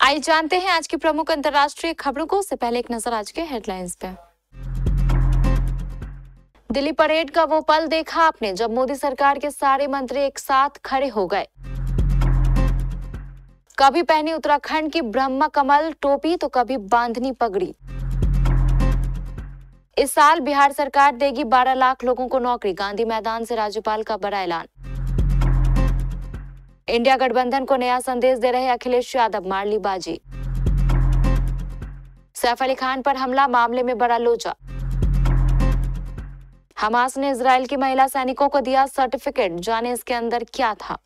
आइए जानते हैं आज की प्रमुख अंतर्राष्ट्रीय खबरों को। उससे पहले एक नजर आज के हेडलाइंस पे। दिल्ली परेड का वो पल देखा आपने जब मोदी सरकार के सारे मंत्री एक साथ खड़े हो गए। कभी पहनी उत्तराखंड की ब्रह्मा कमल टोपी तो कभी बांधनी पगड़ी। इस साल बिहार सरकार देगी 12 लाख लोगों को नौकरी, गांधी मैदान से राज्यपाल का बड़ा ऐलान। इंडिया गठबंधन को नया संदेश दे रहे अखिलेश यादव, मार ली बाजी। सैफ अली खान पर हमला मामले में बड़ा लोचा। हमास ने इजरायल की महिला सैनिकों को दिया सर्टिफिकेट, जाने इसके अंदर क्या था।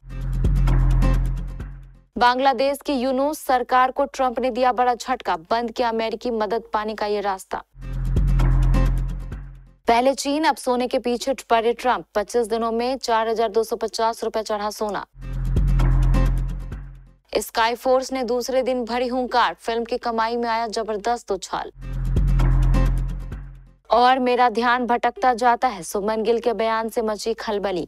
बांग्लादेश की यूनुस सरकार को ट्रंप ने दिया बड़ा झटका, बंद किया अमेरिकी मदद पाने का ये रास्ता। पहले चीन अब सोने के पीछे पड़े ट्रंप, 25 दिनों में 4,250 रुपए चढ़ा सोना। स्काई फोर्स ने दूसरे दिन भरी हुंकार, फिल्म की कमाई में आया जबरदस्त उछाल। और मेरा ध्यान भटकता जाता है, सुमन गिल के बयान से मची खलबली।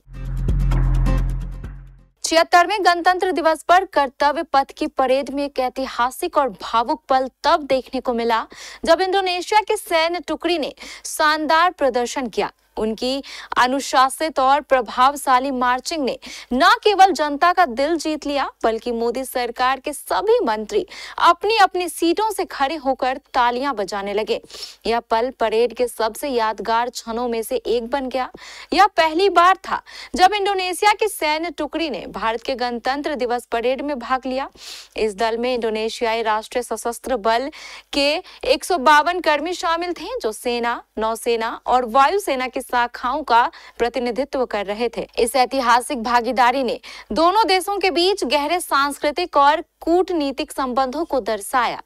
76वें गणतंत्र दिवस पर कर्तव्य पथ की परेड में एक ऐतिहासिक और भावुक पल तब देखने को मिला जब इंडोनेशिया की सैन्य टुकड़ी ने शानदार प्रदर्शन किया। उनकी अनुशासित और प्रभावशाली मार्चिंग ने न केवल जनता का दिल जीत लिया बल्कि मोदी सरकार के सभी मंत्री अपनी अपनी सीटों से खड़े होकर तालियां बजाने लगे। यह पल परेड के सबसे यादगार क्षणों में से एक बन गया। यह पहली बार था जब इंडोनेशिया की सैन्य टुकड़ी ने भारत के गणतंत्र दिवस परेड में भाग लिया। इस दल में इंडोनेशियाई राष्ट्रीय सशस्त्र बल के 152 कर्मी शामिल थे जो सेना, नौसेना और वायुसेना की शाखाओं का प्रतिनिधित्व कर रहे थे। इस ऐतिहासिक भागीदारी ने दोनों देशों के बीच गहरे सांस्कृतिक और कूटनीतिक संबंधों को दर्शाया।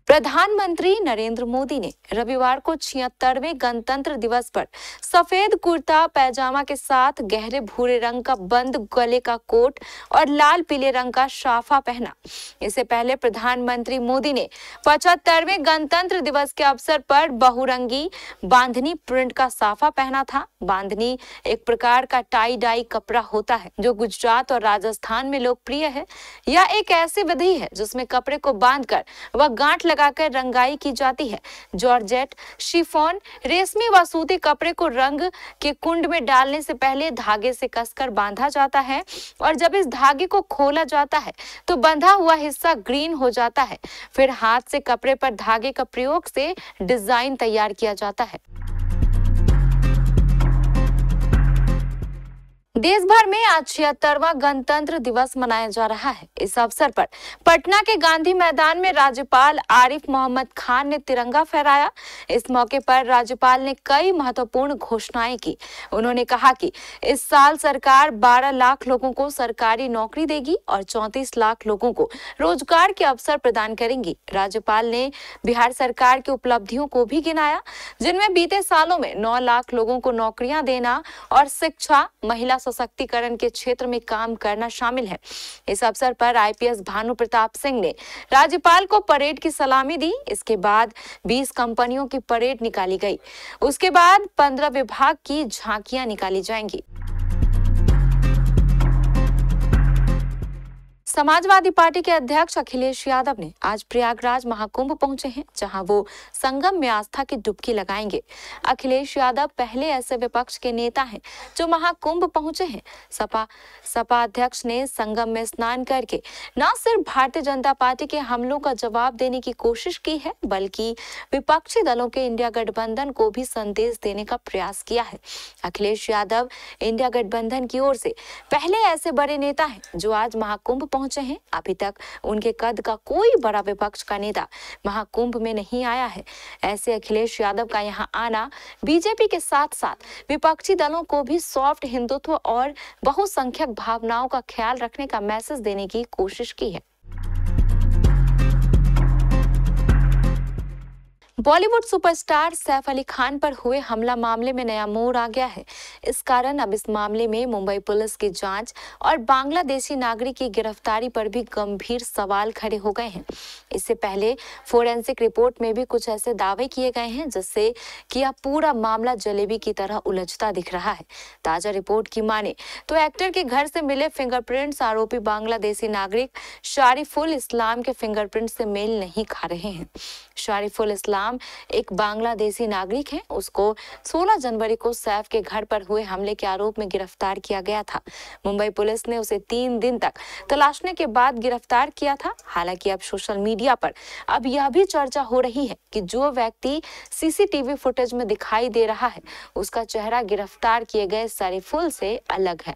प्रधानमंत्री नरेंद्र मोदी ने रविवार को 76वें गणतंत्र दिवस पर सफेद कुर्ता पैजामा के साथ गहरे भूरे रंग का बंद गले का कोट और लाल पीले रंग का साफा पहना। इससे पहले प्रधानमंत्री मोदी ने 75वें गणतंत्र दिवस के अवसर पर बहुरंगी बांधनी प्रिंट का साफा पहना था। बांधनी एक प्रकार का टाई डाई कपड़ा होता है जो गुजरात और राजस्थान में लोकप्रिय है। यह एक ऐसी विधि है जिसमें कपड़े को बांधकर व गांठ लगाकर रंगाई की जाती है। जॉर्जेट, शिफॉन, रेशमी व सूती कपड़े को रंग के कुंड में डालने से पहले धागे से कसकर बांधा जाता है और जब इस धागे को खोला जाता है तो बंधा हुआ हिस्सा ग्रीन हो जाता है। फिर हाथ से कपड़े पर धागे का प्रयोग से डिजाइन तैयार किया जाता है। देश भर में आज 76वां गणतंत्र दिवस मनाया जा रहा है। इस अवसर पर पटना के गांधी मैदान में राज्यपाल आरिफ मोहम्मद खान ने तिरंगा फहराया। इस मौके पर राज्यपाल ने कई महत्वपूर्ण घोषणाएं की। उन्होंने कहा कि इस साल सरकार 12 लाख लोगों को सरकारी नौकरी देगी और 34 लाख लोगों को रोजगार के अवसर प्रदान करेंगी। राज्यपाल ने बिहार सरकार की उपलब्धियों को भी गिनाया, जिनमें बीते सालों में 9 लाख लोगों को नौकरियां देना और शिक्षा, महिला सशक्तिकरण के क्षेत्र में काम करना शामिल है। इस अवसर पर आईपीएस भानु प्रताप सिंह ने राज्यपाल को परेड की सलामी दी। इसके बाद 20 कंपनियों की परेड निकाली गई। उसके बाद 15 विभाग की झांकियां निकाली जाएंगी। समाजवादी पार्टी के अध्यक्ष अखिलेश यादव ने आज प्रयागराज महाकुंभ पहुंचे हैं, जहां वो संगम में आस्था की डुबकी लगाएंगे। अखिलेश यादव पहले ऐसे विपक्ष के नेता हैं जो महाकुंभ पहुंचे हैं। सपा अध्यक्ष ने संगम में स्नान करके न सिर्फ भारतीय जनता पार्टी के हमलों का जवाब देने की कोशिश की है बल्कि विपक्षी दलों के इंडिया गठबंधन को भी संदेश देने का प्रयास किया है। अखिलेश यादव इंडिया गठबंधन की ओर से पहले ऐसे बड़े नेता हैं जो आज महाकुंभ पहुंचे हैं। अभी तक उनके कद का कोई बड़ा विपक्ष का नेता महाकुंभ में नहीं आया है। ऐसे अखिलेश यादव का यहां आना बीजेपी के साथ साथ विपक्षी दलों को भी सॉफ्ट हिंदुत्व और बहुसंख्यक भावनाओं का ख्याल रखने का मैसेज देने की कोशिश की है। बॉलीवुड सुपरस्टार सैफ अली खान पर हुए हमला मामले में नया मोड़ आ गया है। इस कारण अब इस मामले में मुंबई पुलिस की जांच और बांग्लादेशी नागरिक की गिरफ्तारी पर भी गंभीर सवाल खड़े हो गए हैं। इससे पहले फोरेंसिक रिपोर्ट में भी कुछ ऐसे दावे किए गए हैं जिससे कि अब पूरा मामला जलेबी की तरह उलझता दिख रहा है। ताजा रिपोर्ट की माने तो एक्टर के घर से मिले फिंगरप्रिंट्स आरोपी बांग्लादेशी नागरिक शारिफुल इस्लाम के फिंगरप्रिंट से मेल नहीं खा रहे हैं। शारिफुल इस्लाम एक बांग्लादेशी नागरिक है। उसको 16 जनवरी को सैफ के घर पर हुए हमले के आरोप में गिरफ्तार किया गया था। मुंबई पुलिस ने उसे 3 दिन तक तलाशने के बाद गिरफ्तार किया था। हालांकि अब सोशल मीडिया पर अब यह भी चर्चा हो रही है कि जो व्यक्ति सीसीटीवी फुटेज में दिखाई दे रहा है उसका चेहरा गिरफ्तार किए गए शारिफुल से अलग है।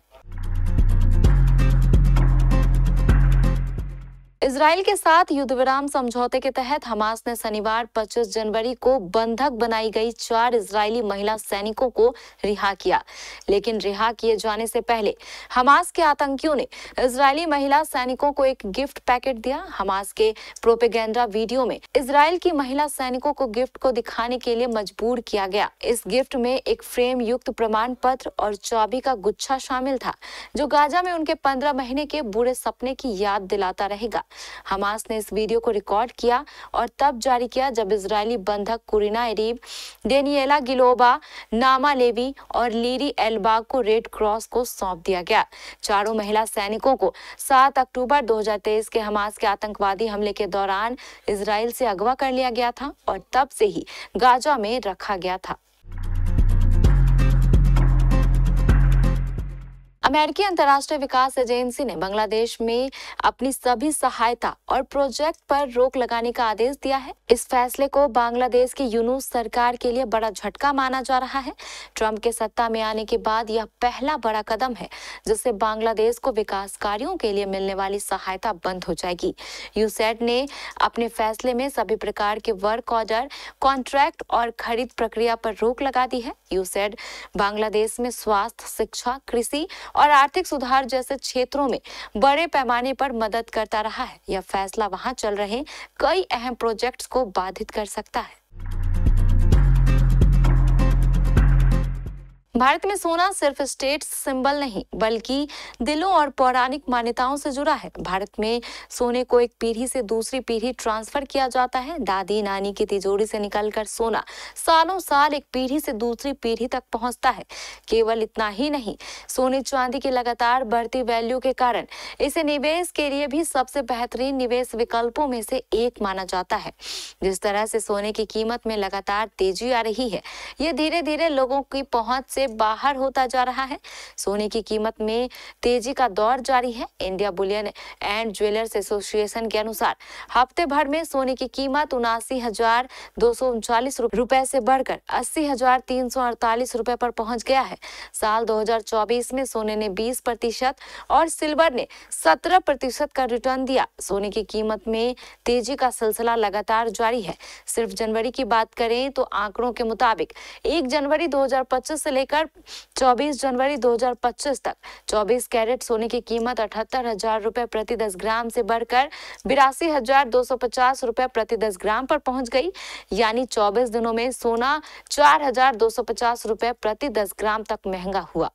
इजराइल के साथ युद्ध विराम समझौते के तहत हमास ने शनिवार 25 जनवरी को बंधक बनाई गई 4 इजरायली महिला सैनिकों को रिहा किया। लेकिन रिहा किए जाने से पहले हमास के आतंकियों ने इजरायली महिला सैनिकों को एक गिफ्ट पैकेट दिया। हमास के प्रोपेगेंडा वीडियो में इजराइल की महिला सैनिकों को गिफ्ट को दिखाने के लिए मजबूर किया गया। इस गिफ्ट में एक फ्रेम युक्त प्रमाण पत्र और चाबी का गुच्छा शामिल था, जो गाजा में उनके 15 महीने के बुरे सपने की याद दिलाता रहेगा। हमास ने इस वीडियो को रिकॉर्ड किया और तब जारी किया जब इजरायली बंधक कुरिना एरीब, डेनिएला गिलोबा, नामा लेवी और लीरी एलबाग को रेड क्रॉस को सौंप दिया गया। चारों महिला सैनिकों को 7 अक्टूबर 2023 के हमास के आतंकवादी हमले के दौरान इजराइल से अगवा कर लिया गया था और तब से ही गाजा में रखा गया था। अमेरिकी अंतर्राष्ट्रीय विकास एजेंसी ने बांग्लादेश में अपनी सभी सहायता और प्रोजेक्ट पर रोक लगाने का आदेश दिया है। इस फैसले को बांग्लादेश की यूनूस सरकार के लिए बड़ा झटका माना जा रहा है। ट्रंप के सत्ता में आने के बाद यह पहला बड़ा कदम है जिससे बांग्लादेश को विकास कार्यों के लिए मिलने वाली सहायता बंद हो जाएगी। यूसैड ने अपने फैसले में सभी प्रकार के वर्क ऑर्डर, कॉन्ट्रैक्ट और खरीद प्रक्रिया पर रोक लगा दी है। यूसैड बांग्लादेश में स्वास्थ्य, शिक्षा, कृषि और आर्थिक सुधार जैसे क्षेत्रों में बड़े पैमाने पर मदद करता रहा है। यह फैसला वहां चल रहे कई अहम प्रोजेक्ट्स को बाधित कर सकता है। भारत में सोना सिर्फ स्टेट सिंबल नहीं बल्कि दिलों और पौराणिक मान्यताओं से जुड़ा है। भारत में सोने को एक पीढ़ी से दूसरी पीढ़ी ट्रांसफर किया जाता है। दादी नानी की तिजोरी से निकलकर सोना सालों साल एक पीढ़ी से दूसरी पीढ़ी तक पहुंचता है। केवल इतना ही नहीं, सोने चांदी की लगातार बढ़ती वैल्यू के कारण इसे निवेश के लिए भी सबसे बेहतरीन निवेश विकल्पों में से एक माना जाता है। जिस तरह से सोने की कीमत में लगातार तेजी आ रही है, ये धीरे धीरे लोगों की पहुंच से बाहर होता जा रहा है। सोने की कीमत में तेजी का दौर जारी है। India Boolean and jewellers association के अनुसार हफ्ते भर में सोने की कीमत 79,239 रुपए से बढ़कर 80,348 रुपए पर पहुंच गया है। साल 2024 में सोने ने 20% और सिल्वर ने 17% का रिटर्न दिया। सोने की कीमत में तेजी का सिलसिला लगातार जारी है। सिर्फ जनवरी की बात करें तो आंकड़ों के मुताबिक 1 जनवरी 2025 से लेकर 24 जनवरी 2025 तक 24 कैरेट सोने की कीमत 78,000 रुपए प्रति 10 ग्राम से बढ़कर 82,250 रुपए प्रति 10 ग्राम पर पहुंच गई। यानी 24 दिनों में सोना 4,250 रुपए प्रति 10 ग्राम तक महंगा हुआ।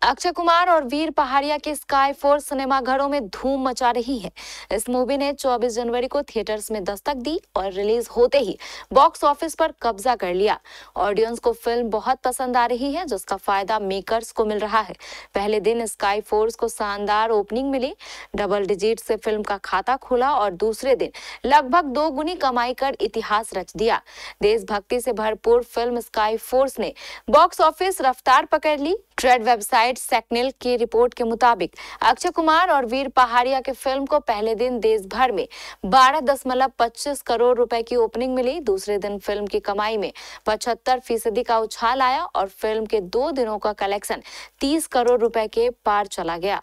अक्षय कुमार और वीर पहाड़िया के स्काई फोर्स सिनेमाघरों में धूम मचा रही है। इस मूवी ने 24 जनवरी को थिएटर्स में दस्तक दी और रिलीज होते ही बॉक्स ऑफिस पर कब्जा कर लिया। ऑडियंस को फिल्म बहुत पसंद आ रही है, जिसका फायदा मेकर्स को मिल रहा है। पहले दिन स्काई फोर्स को शानदार ओपनिंग मिली, डबल डिजिट से फिल्म का खाता खुला और दूसरे दिन लगभग 2 गुनी कमाई कर इतिहास रच दिया। देशभक्ति से भरपूर फिल्म स्काई फोर्स ने बॉक्स ऑफिस रफ्तार पकड़ ली। ट्रेड वेबसाइट सेक्नेल की रिपोर्ट के मुताबिक अक्षय कुमार और वीर पहाड़िया के फिल्म को पहले दिन देश भर में 12.25 करोड़ रुपए की ओपनिंग मिली। दूसरे दिन फिल्म की कमाई में 75% का उछाल आया और फिल्म के 2 दिनों का कलेक्शन 30 करोड़ रुपए के पार चला गया।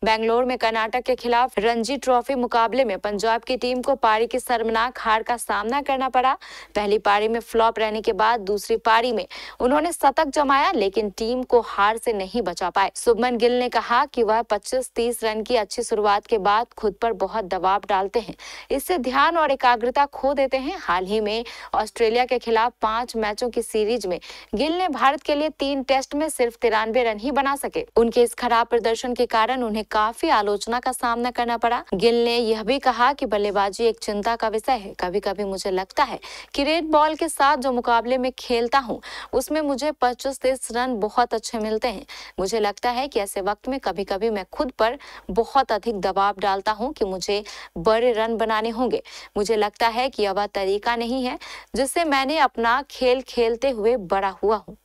बेंगलोर में कर्नाटक के खिलाफ रणजी ट्रॉफी मुकाबले में पंजाब की टीम को पारी की शर्मनाक हार का सामना करना पड़ा। पहली पारी में फ्लॉप रहने के बाद दूसरी पारी में उन्होंने शतक जमाया, लेकिन टीम को हार से नहीं बचा पाए। शुभमन गिल ने कहा कि वह 25-30 रन की अच्छी शुरुआत के बाद खुद पर बहुत दबाव डालते हैं, इससे ध्यान और एकाग्रता खो देते हैं। हाल ही में ऑस्ट्रेलिया के खिलाफ 5 मैचों की सीरीज में गिल ने भारत के लिए 3 टेस्ट में सिर्फ 93 रन ही बना सके। उनके इस खराब प्रदर्शन के कारण उन्हें काफी आलोचना का सामना करना पड़ा। गिल ने यह भी कहा कि बल्लेबाजी एक चिंता का विषय है। कभी-कभी मुझे लगता है कि रेड बॉल के साथ जो मुकाबले में खेलता हूं, उसमें मुझे 25-30 रन बहुत अच्छे मिलते हैं। मुझे लगता है कि ऐसे वक्त में कभी-कभी मैं खुद पर बहुत अधिक दबाव डालता हूं कि मुझे बड़े रन बनाने होंगे। मुझे लगता है कि यह वह तरीका नहीं है जिससे मैंने अपना खेल खेलते हुए बड़ा हुआ हूं।